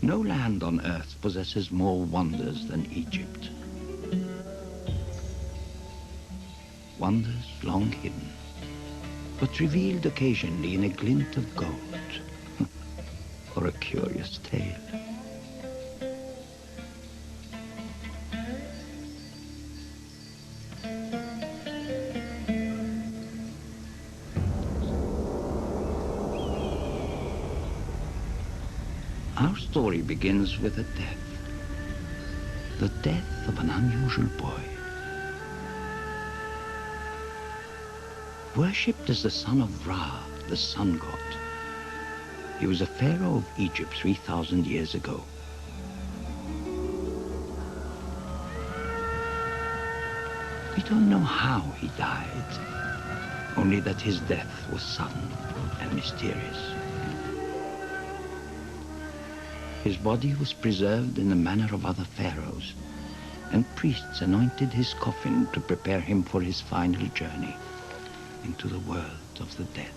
No land on earth possesses more wonders than Egypt. Wonders long hidden, but revealed occasionally in a glint of gold or a curious tale. Our story begins with a death. The death of an unusual boy. Worshipped as the son of Ra, the sun god. He was a pharaoh of Egypt 3,000 years ago. We don't know how he died, only that his death was sudden and mysterious. His body was preserved in the manner of other pharaohs, and priests anointed his coffin to prepare him for his final journey into the world of the dead.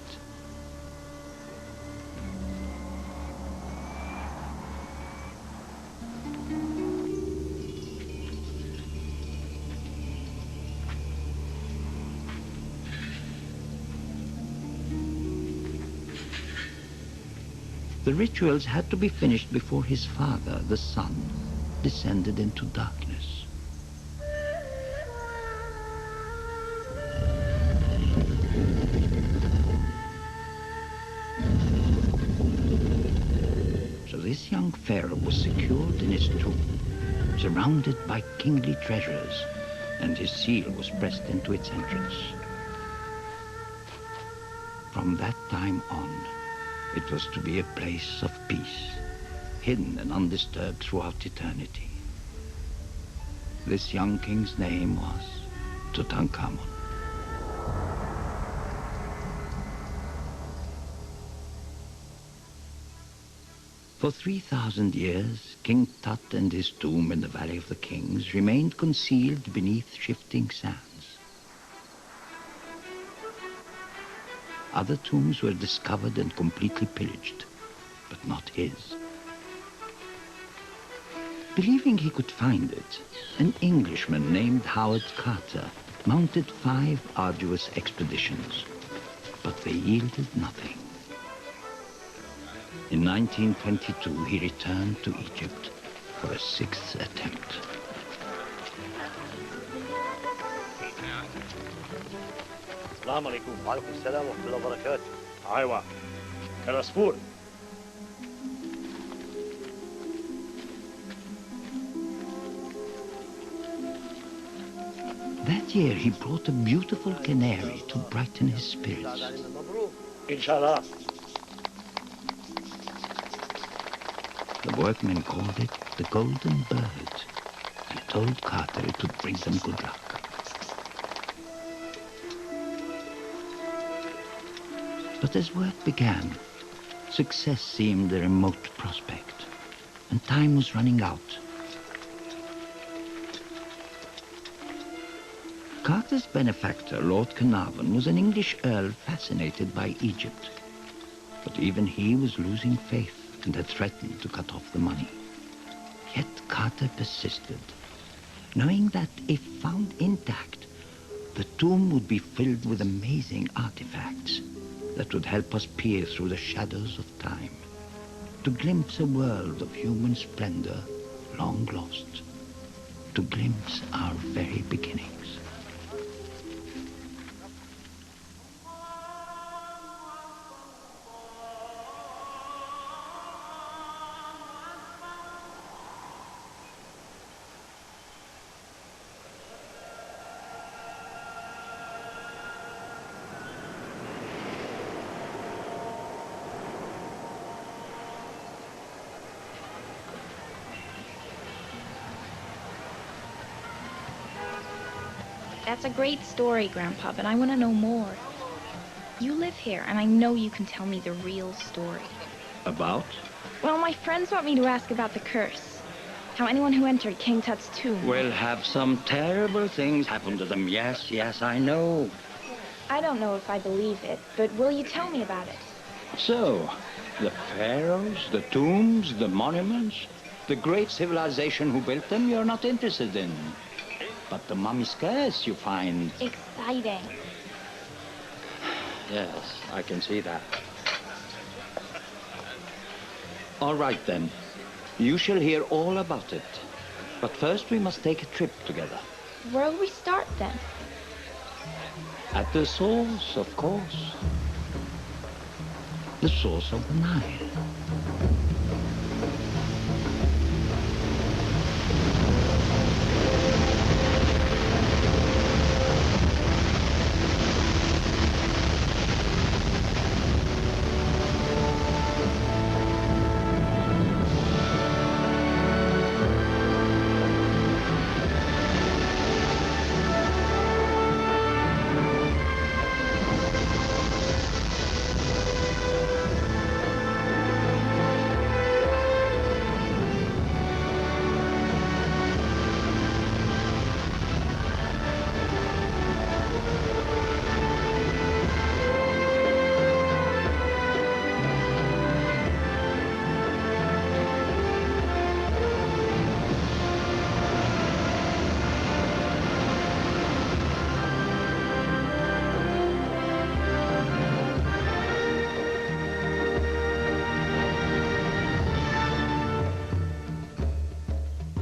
The rituals had to be finished before his father, the sun, descended into darkness. So this young pharaoh was secured in his tomb, surrounded by kingly treasures, and his seal was pressed into its entrance. From that time on, it was to be a place of peace, hidden and undisturbed throughout eternity. This young king's name was Tutankhamun. For 3,000 years, King Tut and his tomb in the Valley of the Kings remained concealed beneath shifting sands. Other tombs were discovered and completely pillaged, but not his. Believing he could find it, an Englishman named Howard Carter mounted 5 arduous expeditions, but they yielded nothing. In 1922, he returned to Egypt for a 6th attempt. السلام عليكم. وعليكم السلام ورحمة الله وبركاته. أيوة كالعصفور. That year, he brought a beautiful canary to brighten his spirits. إن شاء الله. The workmen called it the Golden Bird and told Carter it would bring them good luck. But as work began, success seemed a remote prospect, and time was running out. Carter's benefactor, Lord Carnarvon, was an English earl fascinated by Egypt. But even he was losing faith and had threatened to cut off the money. Yet Carter persisted, knowing that if found intact, the tomb would be filled with amazing artifacts that would help us peer through the shadows of time, to glimpse a world of human splendor long lost, to glimpse our very beginnings. That's a great story, Grandpa, but I want to know more. You live here, and I know you can tell me the real story. About? Well, my friends want me to ask about the curse. How anyone who entered King Tut's tomb... will have some terrible things happen to them. Yes, yes, I know. I don't know if I believe it, but will you tell me about it? So, The pharaohs, the tombs, the monuments, the great civilization who built them, you're not interested in. But the mummy scarce, you find. Exciting. Yes, I can see that. All right, then. You shall hear all about it. But first we must take a trip together. Where'll we start, then? At the source, of course. The source of the Nile.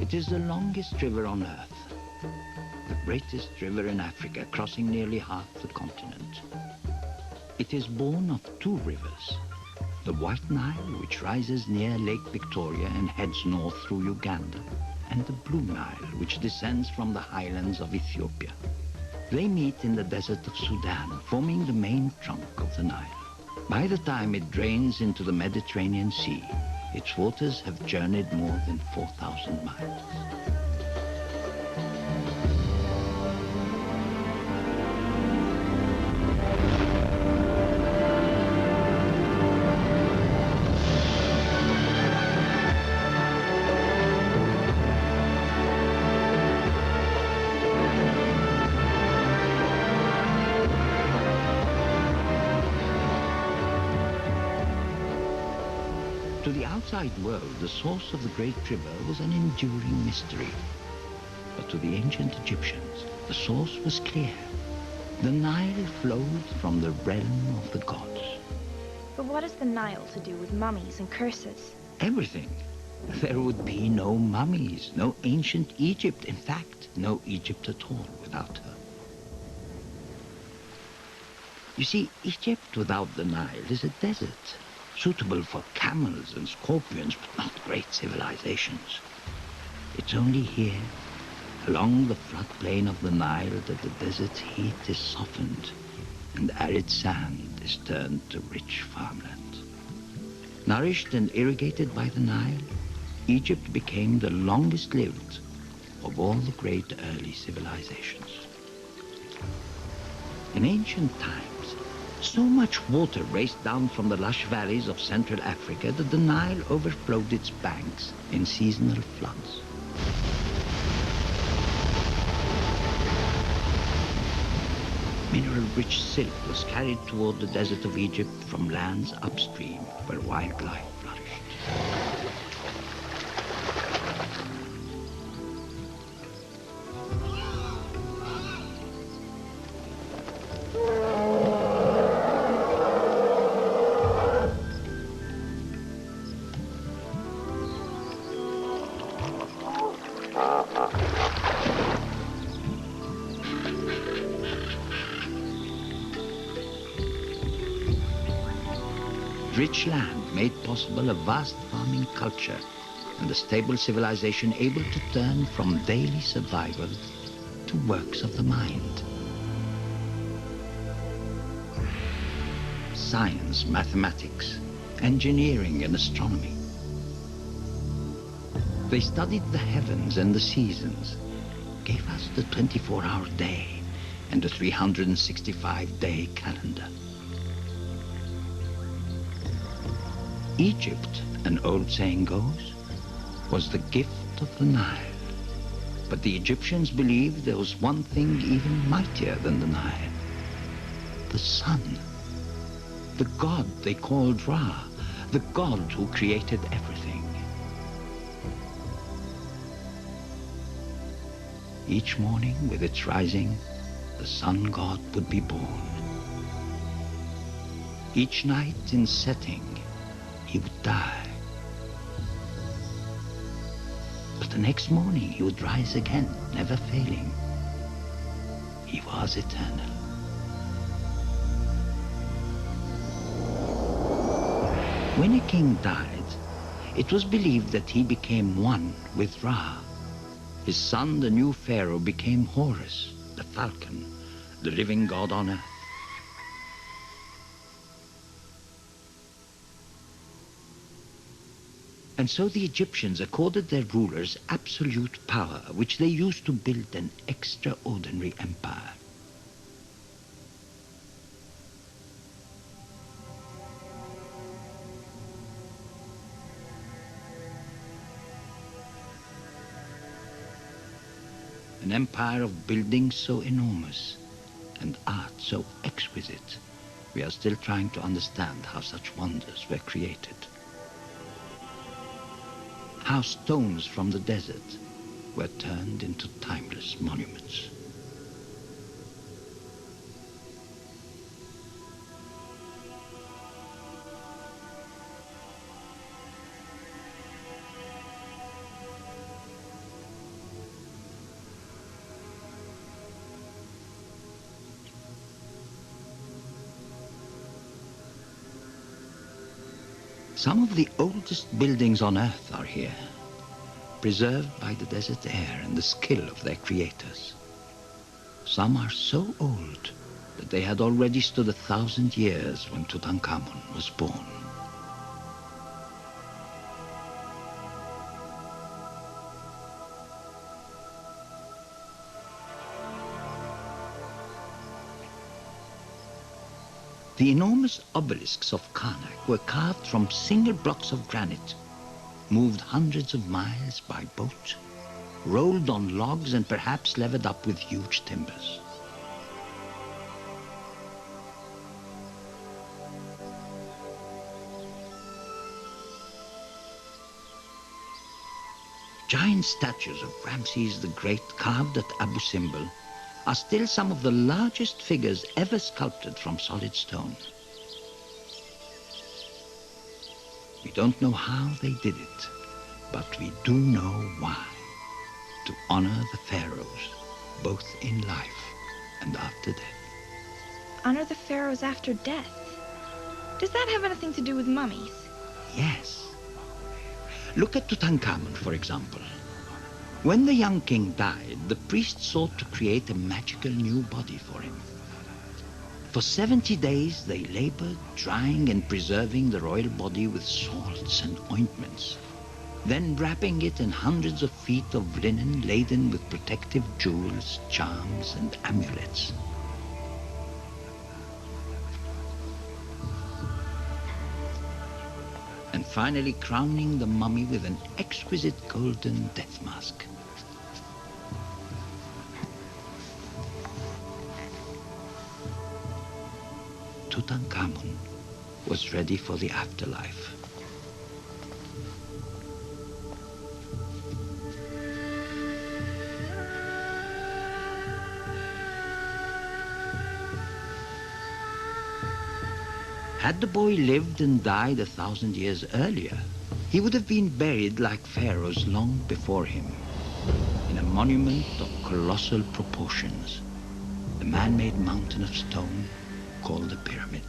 It is the longest river on Earth, the greatest river in Africa, crossing nearly half the continent. It is born of two rivers, the White Nile, which rises near Lake Victoria and heads north through Uganda, and the Blue Nile, which descends from the highlands of Ethiopia. They meet in the desert of Sudan, forming the main trunk of the Nile. By the time it drains into the Mediterranean Sea, its waters have journeyed more than 4,000 miles. To the outside world, the source of the great river was an enduring mystery. But to the ancient Egyptians, the source was clear. The Nile flowed from the realm of the gods. But what has the Nile to do with mummies and curses? Everything. There would be no mummies, no ancient Egypt. In fact, no Egypt at all without her. You see, Egypt without the Nile is a desert, suitable for camels and scorpions, but not great civilizations. It's only here, along the floodplain of the Nile, that the desert's heat is softened and arid sand is turned to rich farmland. Nourished and irrigated by the Nile, Egypt became the longest lived of all the great early civilizations. In ancient times, so much water raced down from the lush valleys of Central Africa that the Nile overflowed its banks in seasonal floods. Mineral-rich silk was carried toward the desert of Egypt from lands upstream where wildlife flourished. Rich land made possible a vast farming culture and a stable civilization able to turn from daily survival to works of the mind. Science, mathematics, engineering, and astronomy. They studied the heavens and the seasons, gave us the 24-hour day and the 365-day calendar. Egypt, an old saying goes, was the gift of the Nile. But the Egyptians believed there was one thing even mightier than the Nile: the sun. The god they called Ra, the God who created everything. Each morning, with its rising, the sun god would be born. Each night, in setting, he would die. But the next morning, he would rise again, never failing. He was eternal. When a king died, it was believed that he became one with Ra. His son, the new pharaoh, became Horus, the falcon, the living god on earth. And so the Egyptians accorded their rulers absolute power, which they used to build an extraordinary empire. An empire of buildings so enormous and art so exquisite, we are still trying to understand how such wonders were created. How stones from the desert were turned into timeless monuments. Some of the oldest buildings on Earth are here, preserved by the desert air and the skill of their creators. Some are so old that they had already stood 1,000 years when Tutankhamun was born. The enormous obelisks of Karnak were carved from single blocks of granite, moved hundreds of miles by boat, rolled on logs and perhaps levered up with huge timbers. Giant statues of Ramses the Great carved at Abu Simbel are still some of the largest figures ever sculpted from solid stone. We don't know how they did it, but we do know why. To honor the pharaohs, both in life and after death. Honor the pharaohs after death? Does that have anything to do with mummies? Yes. Look at Tutankhamun, for example. When the young king died, the priests sought to create a magical new body for him. For 70 days, they labored, drying and preserving the royal body with salts and ointments, then wrapping it in hundreds of feet of linen laden with protective jewels, charms, and amulets. And finally crowning the mummy with an exquisite golden death mask. Tutankhamun was ready for the afterlife. Had the boy lived and died 1,000 years earlier, he would have been buried like pharaohs long before him, in a monument of colossal proportions, the man-made mountain of stone called the pyramid.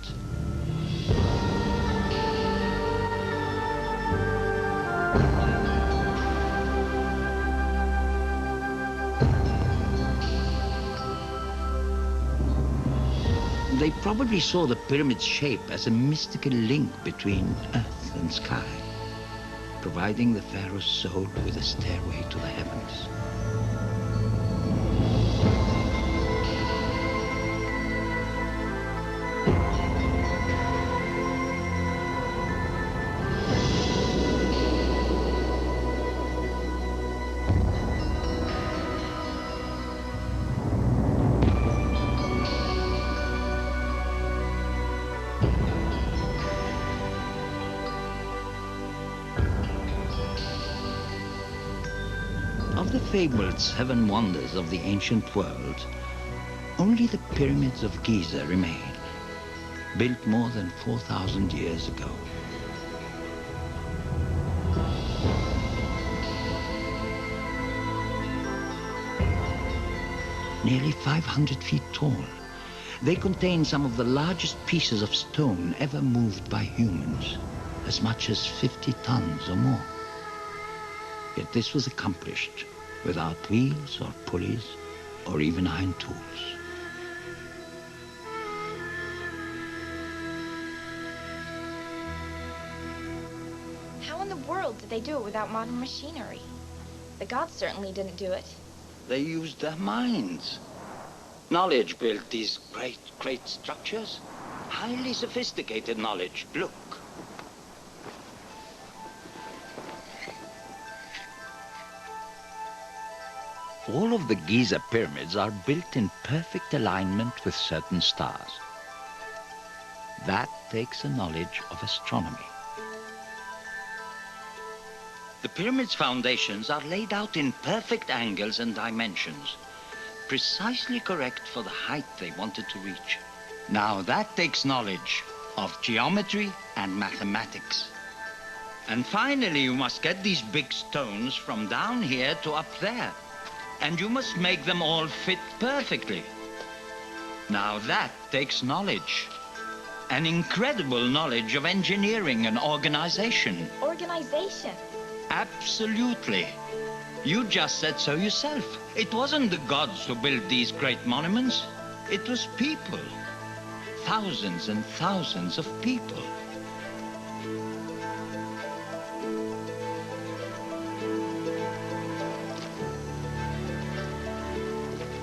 They probably saw the pyramid's shape as a mystical link between earth and sky, providing the pharaoh's soul with a stairway to the heavens. fabled seven wonders of the ancient world, only the pyramids of Giza remain, built more than 4,000 years ago. Nearly 500 feet tall, they contain some of the largest pieces of stone ever moved by humans, as much as 50 tons or more. Yet this was accomplished without wheels or pulleys or even iron tools. How in the world did they do it without modern machinery? The gods certainly didn't do it. They used their minds. Knowledge built these great structures. Highly sophisticated knowledge. Look. All of the Giza pyramids are built in perfect alignment with certain stars. That takes a knowledge of astronomy. The pyramid's foundations are laid out in perfect angles and dimensions, precisely correct for the height they wanted to reach. Now that takes knowledge of geometry and mathematics. And finally, you must get these big stones from down here to up there. And you must make them all fit perfectly. Now that takes knowledge. An incredible knowledge of engineering and organization. Organization? Absolutely. You just said so yourself. It wasn't the gods who built these great monuments. It was people. Thousands and thousands of people.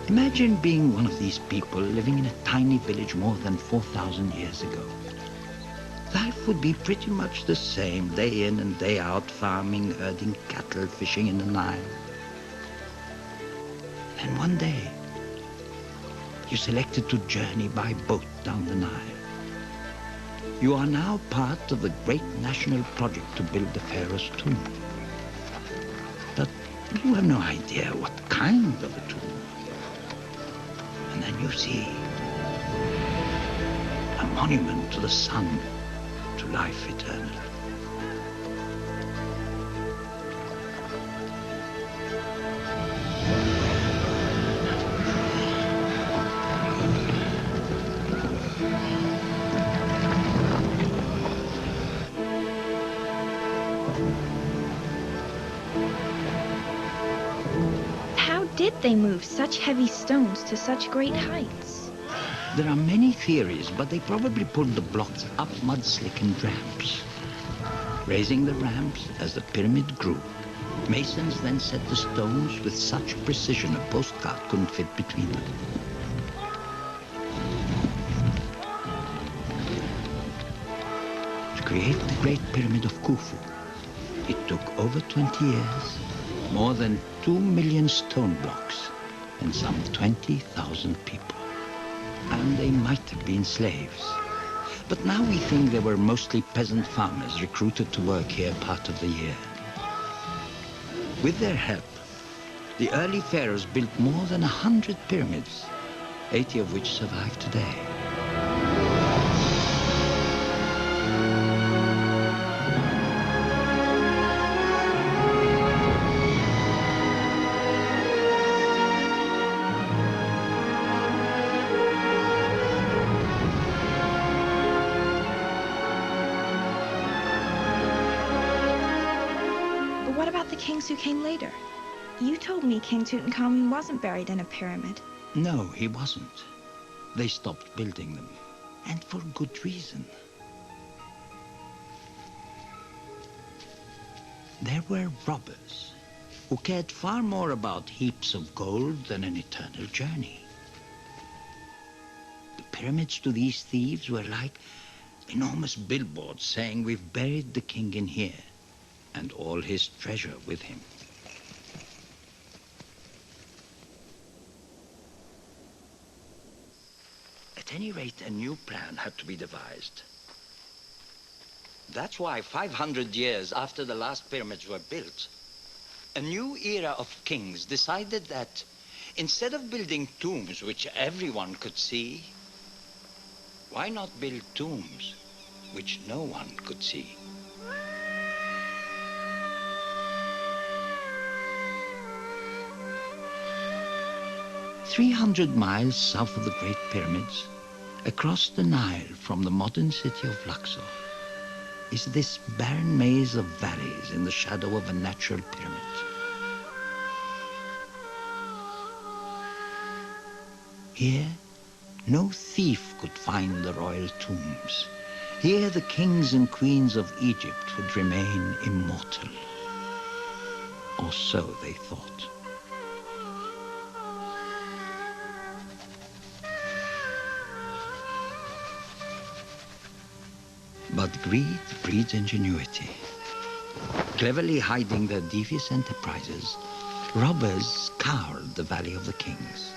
Imagine being one of these people living in a tiny village more than 4,000 years ago. Life would be pretty much the same, day in and day out, farming, herding cattle, fishing in the Nile. And one day, you selected to journey by boat down the Nile. You are now part of the great national project to build the Pharaoh's tomb. But you have no idea what kind of a tomb. And then you see a monument to the sun, to life eternal. How did they move such heavy stones to such great heights? There are many theories, but they probably pulled the blocks up mud-slickened ramps. Raising the ramps as the pyramid grew, masons then set the stones with such precision a postcard couldn't fit between them. To create the Great Pyramid of Khufu, it took over 20 years, more than 2 million stone blocks, and some 20,000 people. And they might have been slaves. But now we think they were mostly peasant farmers recruited to work here part of the year. With their help, the early pharaohs built more than 100 pyramids, 80 of which survive today. What about the kings who came later? You told me King Tutankhamun wasn't buried in a pyramid. No, he wasn't. They stopped building them, and for good reason. There were robbers who cared far more about heaps of gold than an eternal journey. The pyramids to these thieves were like enormous billboards saying, "We've buried the king in here, and all his treasure with him." At any rate, a new plan had to be devised. That's why 500 years after the last pyramids were built, A new era of kings decided that instead of building tombs which everyone could see, why not build tombs which no one could see? "300 miles south of the Great Pyramids, across the Nile from the modern city of Luxor, is this barren maze of valleys in the shadow of a natural pyramid. Here, no thief could find the royal tombs. Here, the kings and queens of Egypt would remain immortal. Or so they thought. But greed breeds ingenuity. Cleverly hiding their devious enterprises, robbers scoured the Valley of the Kings.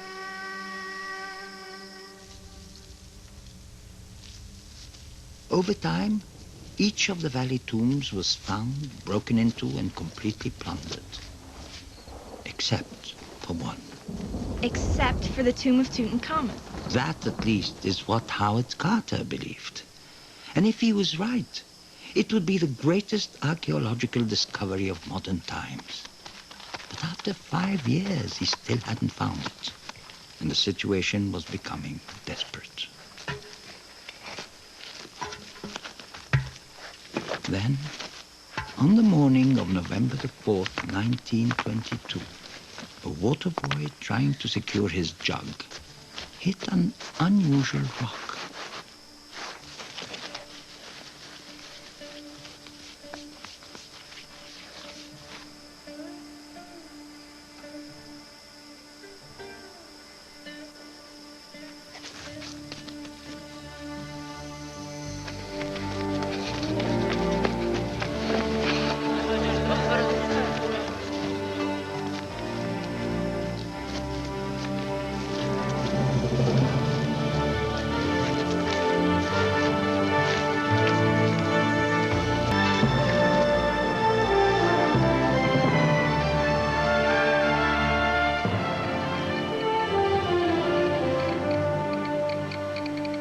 Over time, each of the valley tombs was found, broken into, and completely plundered. Except for one. Except for the tomb of Tutankhamun. That, at least, is what Howard Carter believed. And if he was right, it would be the greatest archaeological discovery of modern times. But after 5 years, he still hadn't found it. And the situation was becoming desperate. Then, on the morning of November the 4th, 1922, a water boy trying to secure his jug hit an unusual rock.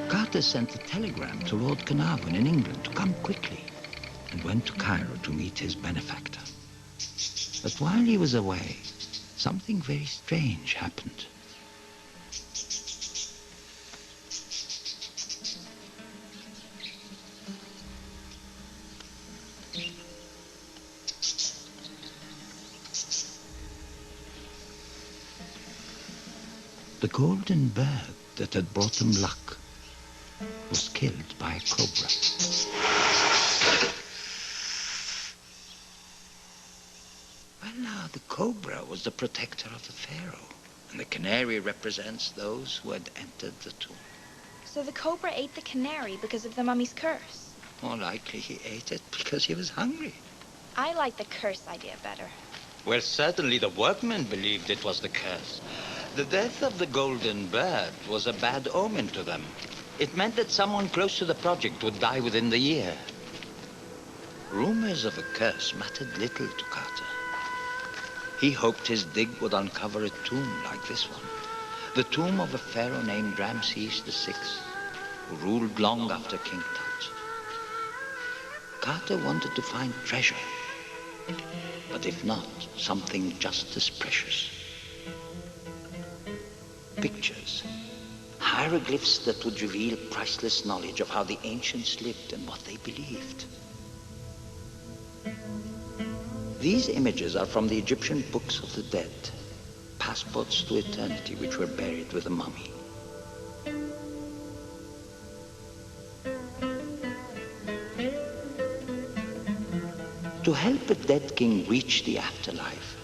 Carter sent a telegram to Lord Carnarvon in England to come quickly, and went to Cairo to meet his benefactor. But while he was away, something very strange happened. The golden bird that had brought him luck was killed by a cobra. Well, now, the cobra was the protector of the pharaoh, and the canary represents those who had entered the tomb. So the cobra ate the canary because of the mummy's curse. More likely he ate it because he was hungry. I like the curse idea better. Well, certainly the workmen believed it was the curse. The death of the golden bird was a bad omen to them. It meant that someone close to the project would die within the year. Rumors of a curse mattered little to Carter. He hoped his dig would uncover a tomb like this one. The tomb of a pharaoh named Ramses VI, who ruled long after King Tut. Carter wanted to find treasure, but if not, something just as precious. Pictures. Hieroglyphs that would reveal priceless knowledge of how the ancients lived and what they believed. These images are from the Egyptian books of the dead, passports to eternity which were buried with the mummy. To help a dead king reach the afterlife,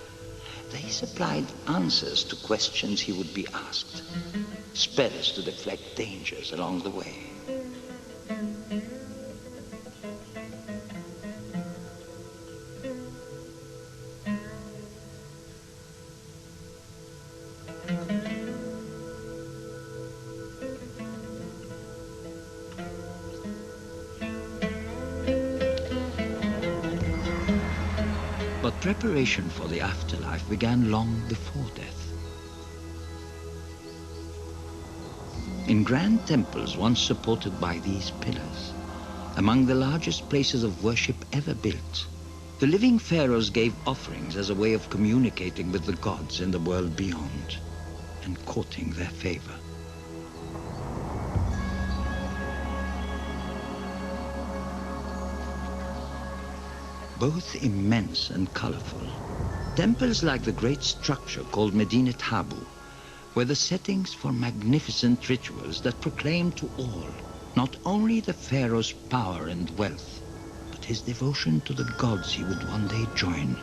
they supplied answers to questions he would be asked. Spells to deflect dangers along the way. But preparation for the afterlife began long before death. In grand temples once supported by these pillars, among the largest places of worship ever built, the living pharaohs gave offerings as a way of communicating with the gods in the world beyond and courting their favor. Both immense and colorful, temples like the great structure called Medinet Habu were the settings for magnificent rituals that proclaimed to all not only the pharaoh's power and wealth, but his devotion to the gods he would one day join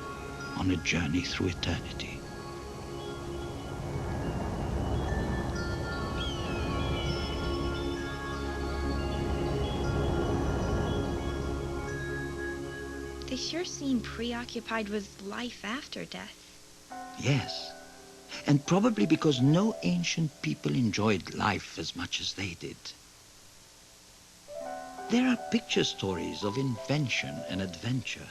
on a journey through eternity. They sure seem preoccupied with life after death. Yes, and probably because no ancient people enjoyed life as much as they did. There are picture stories of invention and adventure,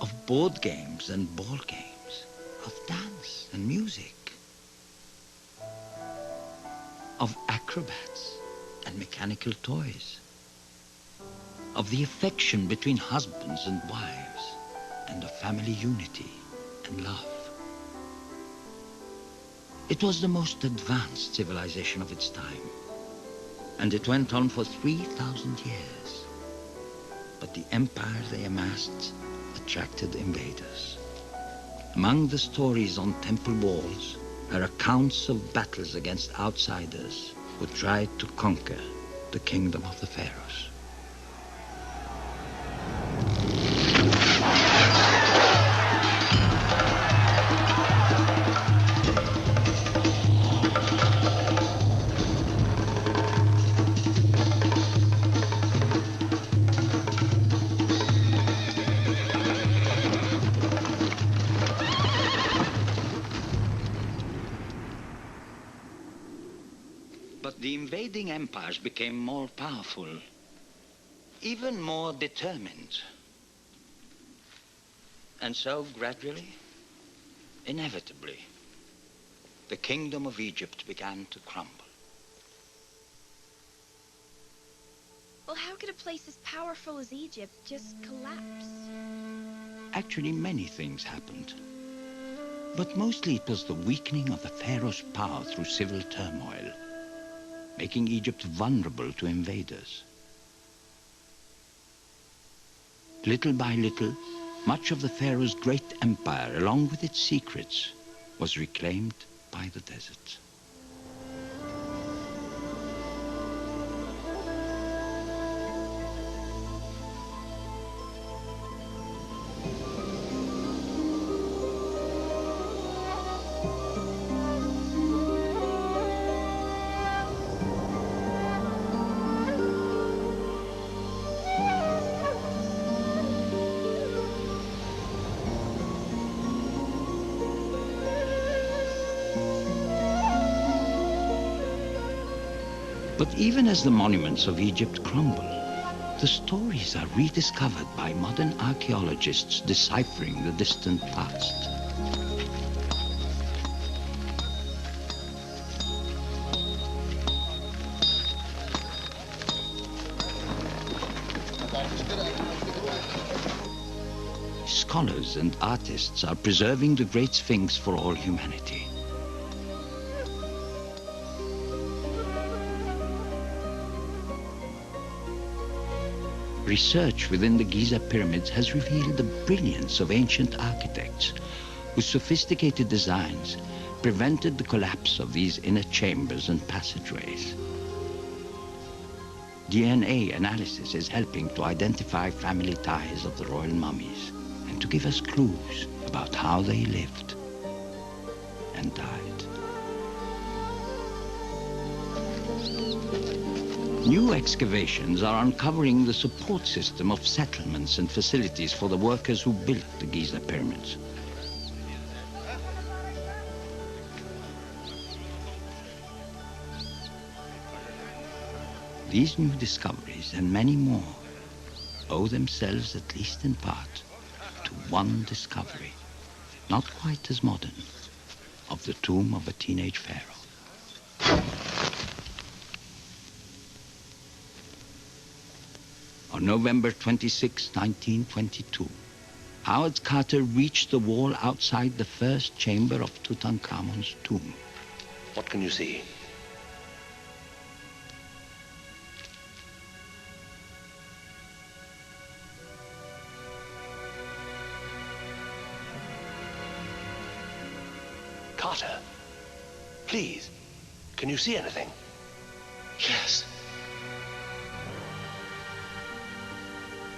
of board games and ball games, of dance and music, of acrobats and mechanical toys, of the affection between husbands and wives, and of family unity and love. It was the most advanced civilization of its time, and it went on for 3,000 years. But the empire they amassed attracted invaders. Among the stories on temple walls are accounts of battles against outsiders who tried to conquer the kingdom of the pharaohs. But the invading empires became more powerful, even more determined. And so, gradually, inevitably, the kingdom of Egypt began to crumble. Well, how could a place as powerful as Egypt just collapse? Actually, many things happened. But mostly it was the weakening of the pharaoh's power through civil turmoil, making Egypt vulnerable to invaders. Little by little, much of the pharaoh's great empire, along with its secrets, was reclaimed by the desert. But even as the monuments of Egypt crumble, the stories are rediscovered by modern archaeologists deciphering the distant past. Scholars and artists are preserving the Great Sphinx for all humanity. Research within the Giza pyramids has revealed the brilliance of ancient architects whose sophisticated designs prevented the collapse of these inner chambers and passageways. DNA analysis is helping to identify family ties of the royal mummies and to give us clues about how they lived and died. New excavations are uncovering the support system of settlements and facilities for the workers who built the Giza pyramids. These new discoveries and many more owe themselves, at least in part, to one discovery, not quite as modern, of the tomb of a teenage pharaoh. On November 26, 1922, Howard Carter reached the wall outside the first chamber of Tutankhamun's tomb. What can you see? Carter, please, can you see anything? Yes.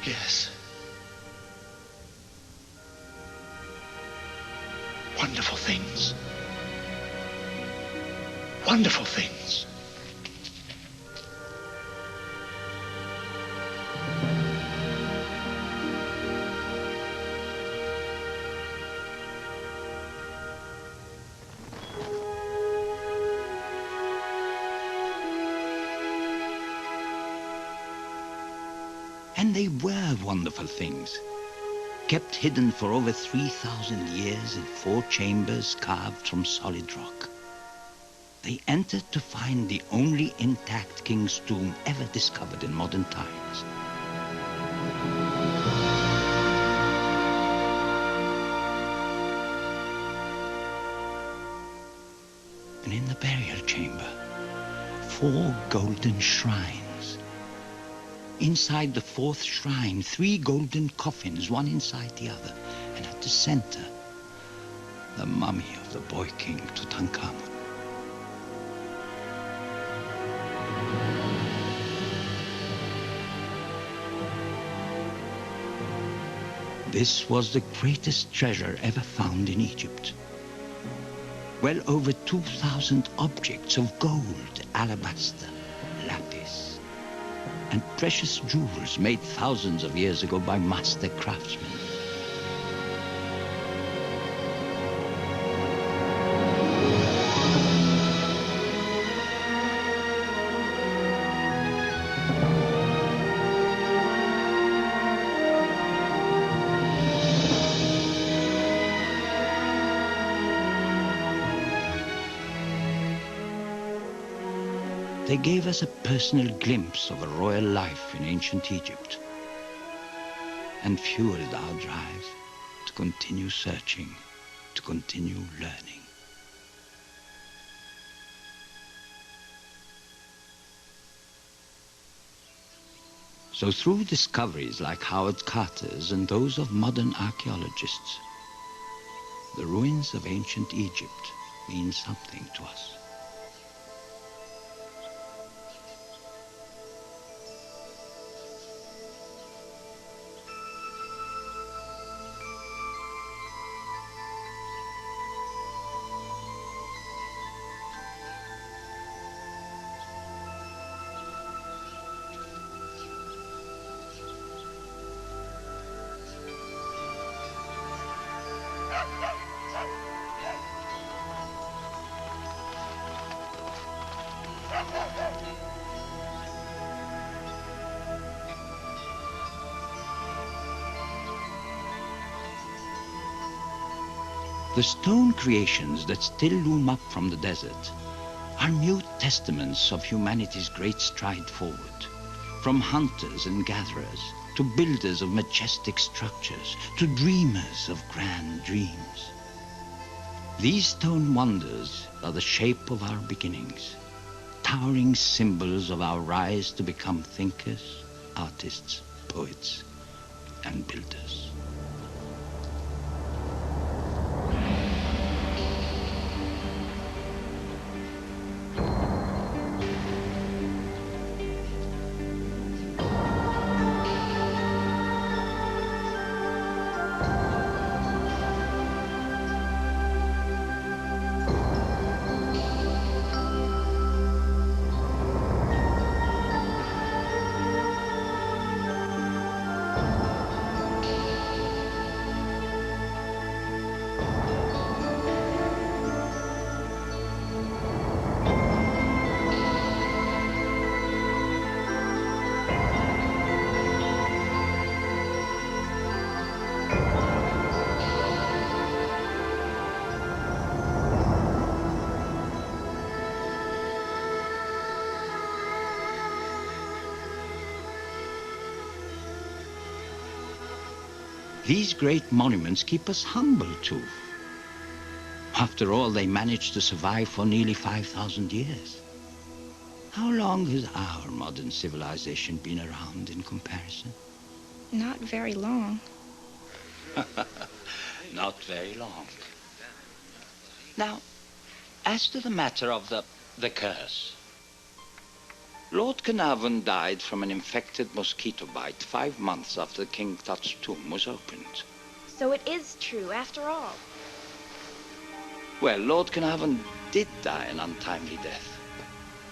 Yes. Wonderful things. Wonderful things. And they were wonderful things, kept hidden for over 3,000 years in 4 chambers carved from solid rock. They entered to find the only intact king's tomb ever discovered in modern times. And in the burial chamber, 4 golden shrines. Inside the 4th shrine, 3 golden coffins, one inside the other. And at the center, the mummy of the boy king, Tutankhamun. This was the greatest treasure ever found in Egypt. Well over 2,000 objects of gold, alabaster, lapis, and precious jewels made thousands of years ago by master craftsmen. They gave us a personal glimpse of a royal life in ancient Egypt and fueled our drive to continue searching, to continue learning. So through discoveries like Howard Carter's and those of modern archaeologists, the ruins of ancient Egypt mean something to us. The stone creations that still loom up from the desert are mute testaments of humanity's great stride forward, from hunters and gatherers to builders of majestic structures, to dreamers of grand dreams. These stone wonders are the shape of our beginnings, towering symbols of our rise to become thinkers, artists, poets, and builders. These great monuments keep us humble, too. After all, they managed to survive for nearly 5,000 years. How long has our modern civilization been around in comparison? Not very long. Not very long. Now, as to the matter of the curse. Lord Carnarvon died from an infected mosquito bite 5 months after King Tut's tomb was opened. So it is true, after all. Well, Lord Carnarvon did die an untimely death.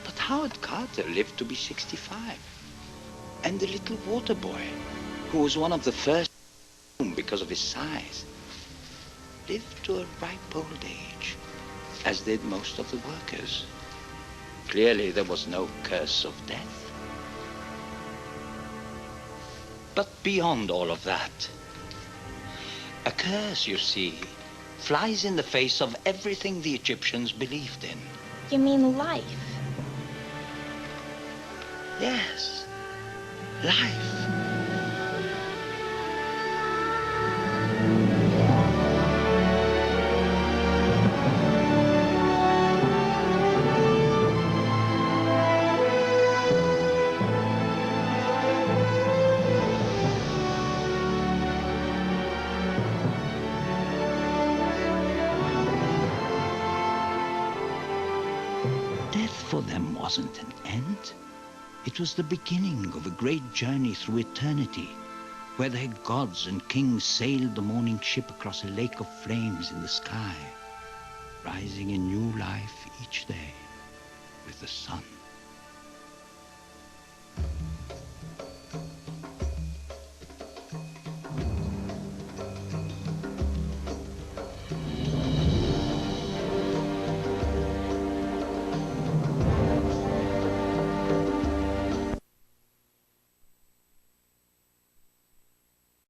But Howard Carter lived to be 65. And the little water boy, who was one of the first because of his size, lived to a ripe old age, as did most of the workers. Clearly, there was no curse of death. But beyond all of that, a curse, you see, flies in the face of everything the Egyptians believed in. You mean life? Yes, life. Death for them wasn't an end. It was the beginning of a great journey through eternity, where their gods and kings sailed the morning ship across a lake of flames in the sky, rising in new life each day with the sun.